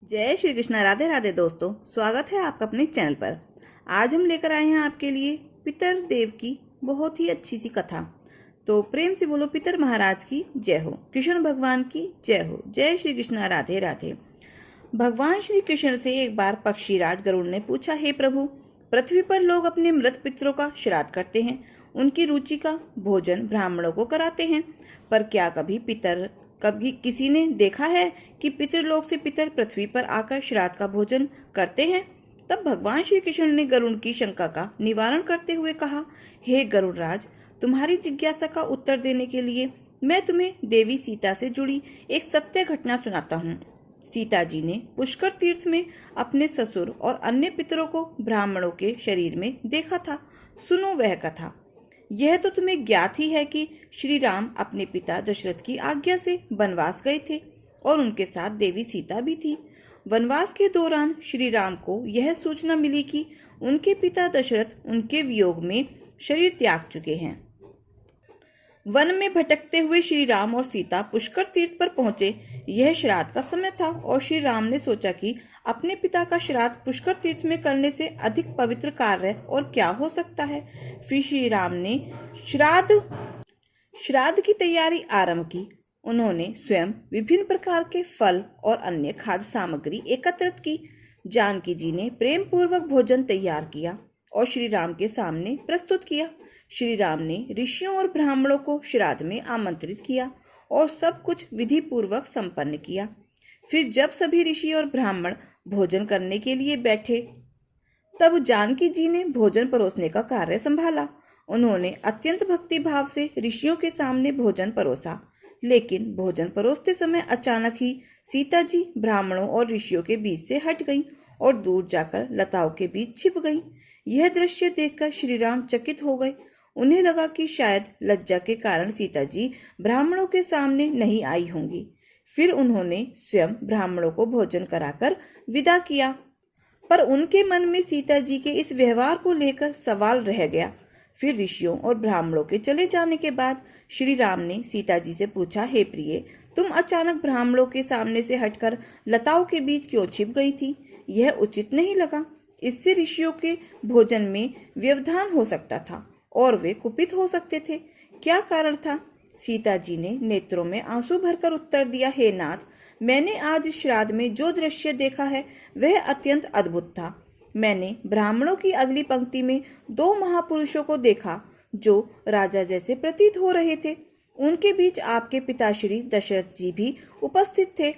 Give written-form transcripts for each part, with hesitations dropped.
जय श्री कृष्णा। राधे राधे दोस्तों, स्वागत है आपका अपने चैनल पर। आज हम लेकर आए हैं आपके लिए पितर देव की बहुत ही अच्छी सी कथा। तो प्रेम से बोलो, पितर महाराज की जय हो, कृष्ण भगवान की जय हो। जय श्री कृष्णा। राधे राधे। भगवान श्री कृष्ण से एक बार पक्षीराज गरुड़ ने पूछा, हे प्रभु, पृथ्वी पर लोग अपने मृत पितरों का श्राद्ध करते हैं, उनकी रुचि का भोजन ब्राह्मणों को कराते हैं, पर क्या कभी किसी ने देखा है कि पितृलोक से पितर पृथ्वी पर आकर श्राद्ध का भोजन करते हैं? तब भगवान श्री कृष्ण ने गरुड़ की शंका का निवारण करते हुए कहा, हे गरुड़राज, तुम्हारी जिज्ञासा का उत्तर देने के लिए मैं तुम्हें देवी सीता से जुड़ी एक सत्य घटना सुनाता हूँ। सीता जी ने पुष्कर तीर्थ में अपने ससुर और अन्य पितरों को ब्राह्मणों के शरीर में देखा था। सुनो वह कथा। यह तो तुम्हें ज्ञात ही है कि श्री राम अपने पिता दशरथ की आज्ञा से वनवास गए थे और उनके साथ देवी सीता भी थी। वनवास के दौरान श्री राम को यह सूचना मिली कि उनके पिता दशरथ उनके वियोग में शरीर त्याग चुके हैं। वन में भटकते हुए श्री राम और सीता पुष्कर तीर्थ पर पहुंचे। यह श्राद्ध का समय था और श्री राम ने सोचा कि अपने पिता का श्राद्ध पुष्कर तीर्थ में करने से अधिक पवित्र कार्य और क्या हो सकता है। फिर श्री राम ने श्राद्ध की तैयारी आरंभ की। उन्होंने स्वयं विभिन्न प्रकार के फल और अन्य खाद्य सामग्री एकत्रित की। जानकी जी ने प्रेम पूर्वक भोजन तैयार किया और श्री राम के सामने प्रस्तुत किया। श्री राम ने ऋषियों और ब्राह्मणों को श्राद्ध में आमंत्रित किया और सब कुछ विधि पूर्वक संपन्न किया। फिर जब सभी ऋषि और ब्राह्मण भोजन करने के लिए बैठे, तब जानकी जी ने भोजन परोसने का कार्य संभाला। उन्होंने अत्यंत भक्ति भाव से ऋषियों के सामने भोजन परोसा, लेकिन भोजन परोसते समय अचानक ही सीता जी ब्राह्मणों और ऋषियों के बीच से हट गईं और दूर जाकर लताओं के बीच छिप गईं। यह दृश्य देखकर श्री राम चकित हो गए। उन्हें लगा कि शायद लज्जा के कारण सीता जी ब्राह्मणों के सामने नहीं आई होंगी। फिर उन्होंने स्वयं ब्राह्मणों को भोजन कराकर विदा किया, पर उनके मन में सीता जी के इस व्यवहार को लेकर सवाल रह गया। फिर ऋषियों और ब्राह्मणों के चले जाने के बाद श्री राम ने सीता जी से पूछा, हे प्रिय, तुम अचानक ब्राह्मणों के सामने से हटकर लताओं के बीच क्यों छिप गई थी? यह उचित नहीं लगा। इससे ऋषियों के भोजन में व्यवधान हो सकता था और वे कुपित हो सकते थे। क्या कारण था? सीता जी ने नेत्रों में आंसू भरकर उत्तर दिया, हे नाथ, मैंने आज श्राद्ध में जो दृश्य देखा है वह अत्यंत अद्भुत था। मैंने ब्राह्मणों की अगली पंक्ति में दो महापुरुषों को देखा जो राजा जैसे प्रतीत हो रहे थे। उनके बीच आपके पिताश्री दशरथ जी भी उपस्थित थे।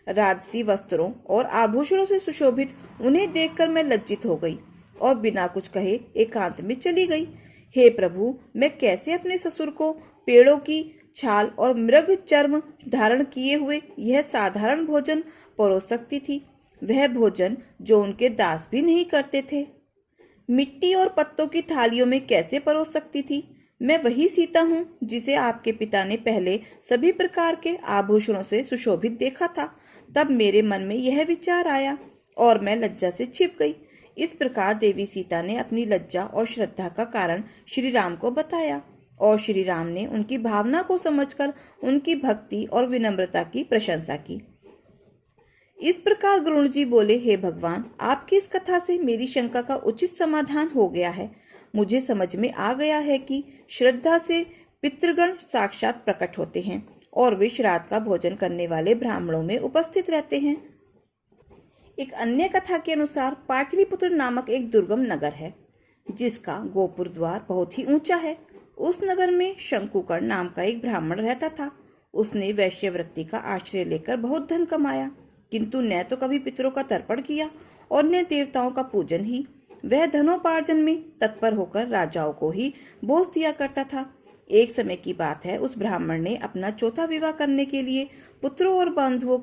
राजसी वस्त्रों और आभूषणों से सुशोभित उन्हें देखकर मैं लज्जित हो गई और बिना कुछ कहे एकांत में चली गई। हे प्रभु, मैं कैसे अपने ससुर को पेड़ों की छाल और मृग चर्म धारण किए हुए यह साधारण भोजन परोस सकती थी, वह भोजन जो उनके दास भी नहीं करते थे? मिट्टी और पत्तों की थालियों में कैसे परोस सकती थी? मैं वही सीता हूँ जिसे आपके पिता ने पहले सभी प्रकार के आभूषणों से सुशोभित देखा था। तब मेरे मन में यह विचार आया और मैं लज्जा से छिप गई। इस प्रकार देवी सीता ने अपनी लज्जा और श्रद्धा का कारण श्री राम को बताया और श्री राम ने उनकी भावना को समझकर उनकी भक्ति और विनम्रता की प्रशंसा की। इस प्रकार गरुड़ जी बोले, हे भगवान, आपकी इस कथा से मेरी शंका का उचित समाधान हो गया है। मुझे समझ में आ गया है कि श्रद्धा से पितृगण साक्षात प्रकट होते हैं और वे श्राद्ध का भोजन करने वाले ब्राह्मणों में उपस्थित रहते हैं। एक अन्य कथा के अनुसार पाटलिपुत्र नामक एक दुर्गम नगर है जिसका गोपुर द्वार बहुत ही ऊंचा है। उस नगर में शंकुकर्ण नाम का एक ब्राह्मण रहता था। उसने वैश्यवृत्ति का आश्रय लेकर बहुत धन कमाया, किंतु न तो कभी पितरों का तर्पण किया और न देवताओं का पूजन ही। वह धनोपार्जन में तत्पर होकर राजाओं को ही बोझ दिया करता था। एक समय की बात है, उस ब्राह्मण ने अपना चौथा विवाह करने के लिए पुत्रों और बंधुओं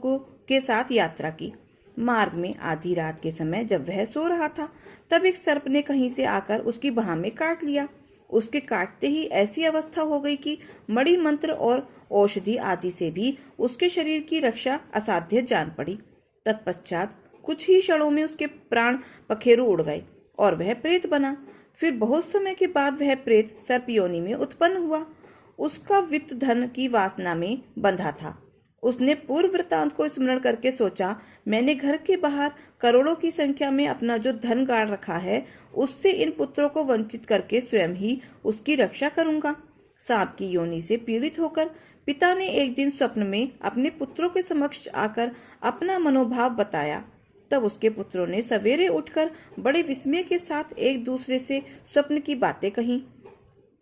के साथ यात्रा की। मार्ग में आधी रात के समय जब वह सो रहा था, तब एक सर्प ने कहीं से आकर उसकी बाह में काट लिया। उसके काटते ही ऐसी अवस्था हो गई कि मणि मंत्र और औषधि आदि से भी उसके शरीर की रक्षा असाध्य जान पड़ी। तत्पश्चात कुछ ही क्षणों में उसके प्राण पखेरु उड़ गए और वह प्रेत बना। फिर बहुत समय के बाद वह प्रेत सर्प योनि में उत्पन्न हुआ। उसका वित्त धन की वासना में बंधा था। उसने पूर्व वृत्तांत को स्मरण करके सोचा, मैंने घर के बाहर करोड़ों की संख्या में अपना जो धन गाड़ रखा है, उससे इन पुत्रों को वंचित करके स्वयं ही उसकी रक्षा करूंगा। सांप की योनि से पीड़ित होकर पिता ने एक दिन स्वप्न में अपने पुत्रों के समक्ष आकर अपना मनोभाव बताया। तब उसके पुत्रों ने सवेरे उठकर बड़े विस्मय के साथ एक दूसरे से स्वप्न की बातें कहीं।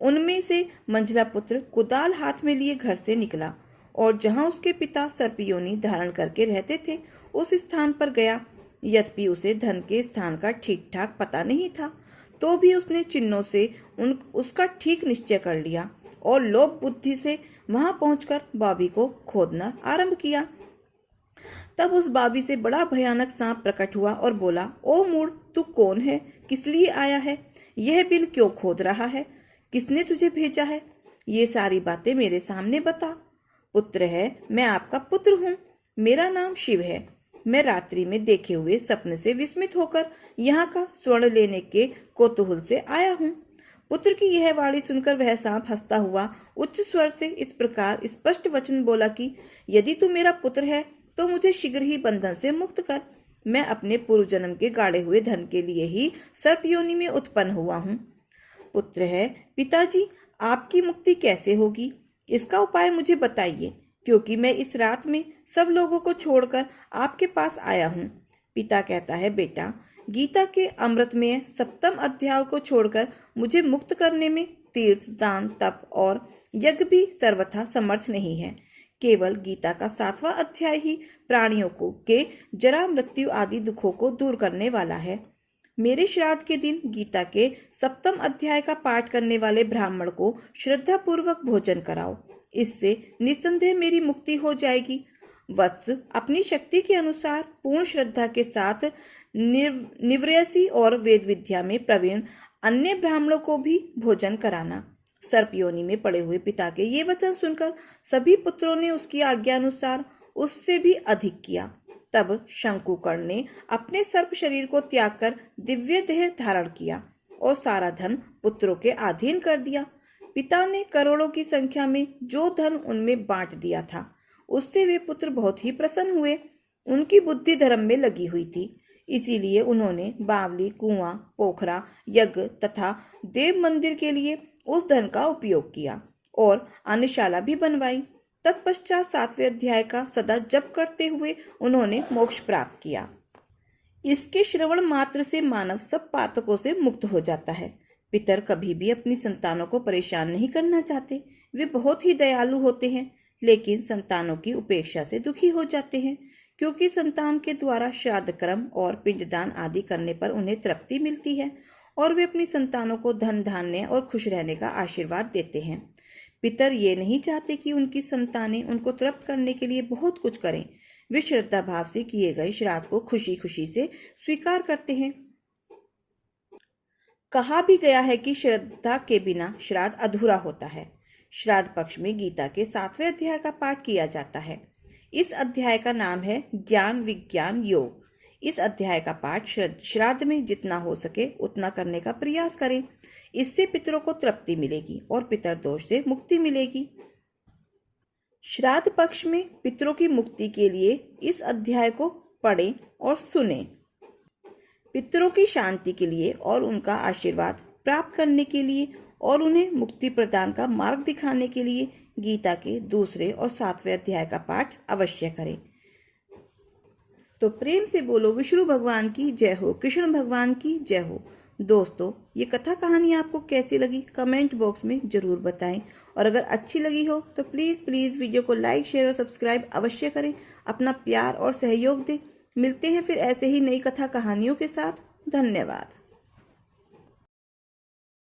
उनमें से मंझला पुत्र कुदाल हाथ में लिए घर से निकला और जहां उसके पिता सर्पयोनि धारण करके रहते थे, उस स्थान पर गया। यद्यपि उसे धन के स्थान का ठीक ठाक पता नहीं था, तो भी उसने चिन्हों से उसका ठीक निश्चय कर लिया और लोभ बुद्धि से वहां पहुंचकर बाबी को खोदना आरंभ किया। तब उस बाबी से बड़ा भयानक सांप प्रकट हुआ और बोला, ओ मूढ़, तू कौन है? किस लिए आया है? यह बिल क्यों खोद रहा है? किसने तुझे भेजा है? ये सारी बातें मेरे सामने बता। पुत्र है, मैं आपका पुत्र हूँ। मेरा नाम शिव है। मैं रात्रि में देखे हुए सपने से विस्मित होकर यहाँ का स्वर्ण लेने के कौतूहल से आया हूँ। पुत्र की यह वाणी सुनकर वह सांप हंसता हुआ उच्च स्वर से इस प्रकार स्पष्ट वचन बोला कि यदि तू मेरा पुत्र है तो मुझे शीघ्र ही बंधन से मुक्त कर। मैं अपने पूर्व जन्म के गाड़े हुए धन के लिए ही सर्प योनि में उत्पन्न हुआ हूँ। पुत्र है, पिताजी, आपकी मुक्ति कैसे होगी? इसका उपाय मुझे बताइए, क्योंकि मैं इस रात में सब लोगों को छोड़कर आपके पास आया हूँ। पिता कहता है, बेटा, गीता के अमृतमय 7वें अध्याय को छोड़कर मुझे मुक्त करने में तीर्थ, दान, तप और यज्ञ भी सर्वथा समर्थ नहीं है। केवल गीता का 7वां अध्याय ही प्राणियों को के जरा, मृत्यु आदि दुखों को दूर करने वाला है। मेरे श्राद्ध के दिन गीता के 7वें अध्याय का पाठ करने वाले ब्राह्मण को श्रद्धा पूर्वक भोजन कराओ। इससे निस्संदेह मेरी मुक्ति हो जाएगी। वत्स, अपनी शक्ति के अनुसार पूर्ण श्रद्धा के साथ निवृयसी और वेद विद्या में प्रवीण अन्य ब्राह्मणों को भी भोजन कराना। सर्प योनि में पड़े हुए पिता के ये वचन सुनकर सभी पुत्रों ने उसकी आज्ञा अनुसार उससे भी अधिक किया। तब शंकुकर्ण ने अपने सर्प शरीर को त्याग कर दिव्य देह धारण किया और सारा धन पुत्रों के अधीन कर दिया। पिता ने करोड़ों की संख्या में जो धन उनमें बांट दिया था, उससे वे पुत्र बहुत ही प्रसन्न हुए। उनकी बुद्धि धर्म में लगी हुई थी, इसीलिए उन्होंने बावली, कुआं, पोखरा, यज्ञ तथा देव मंदिर के लिए उस धन का उपयोग किया और अन्नशाला भी बनवाई। तत्पश्चात 7वें अध्याय का सदा जप करते हुए उन्होंने मोक्ष प्राप्त किया। इसके श्रवण मात्र से मानव सब पातकों से मुक्त हो जाता है। पितर कभी भी अपनी संतानों को परेशान नहीं करना चाहते। वे बहुत ही दयालु होते हैं, लेकिन संतानों की उपेक्षा से दुखी हो जाते हैं, क्योंकि संतान के द्वारा श्राद्ध कर्म और पिंडदान आदि करने पर उन्हें तृप्ति मिलती है और वे अपनी संतानों को धन, धान्य और खुश रहने का आशीर्वाद देते हैं। पितर ये नहीं चाहते कि उनकी संतानें उनको तृप्त करने के लिए बहुत कुछ करें। वे श्रद्धा भाव से किए गए श्राद्ध को खुशी खुशी से स्वीकार करते हैं। कहा भी गया है कि श्रद्धा के बिना श्राद्ध अधूरा होता है। श्राद्ध पक्ष में गीता के 7वें अध्याय का पाठ किया जाता है। इस अध्याय का नाम है ज्ञान विज्ञान योग। इस अध्याय का पाठ श्राद्ध में जितना हो सके उतना करने का प्रयास करें। इससे पितरों को तृप्ति मिलेगी और पितर दोष से मुक्ति मिलेगी। श्राद्ध पक्ष में पितरों की मुक्ति के लिए इस अध्याय को पढ़ें और सुनें। पितरों की शांति के लिए और उनका आशीर्वाद प्राप्त करने के लिए और उन्हें मुक्ति प्रदान का मार्ग दिखाने के लिए गीता के 2 और 7वें अध्याय का पाठ अवश्य करें। तो प्रेम से बोलो विष्णु भगवान की जय हो, कृष्ण भगवान की जय हो। दोस्तों, ये कथा कहानी आपको कैसी लगी कमेंट बॉक्स में जरूर बताएं, और अगर अच्छी लगी हो तो प्लीज़ वीडियो को लाइक, शेयर और सब्सक्राइब अवश्य करें। अपना प्यार और सहयोग दें। मिलते हैं फिर ऐसे ही नई कथा कहानियों के साथ। धन्यवाद।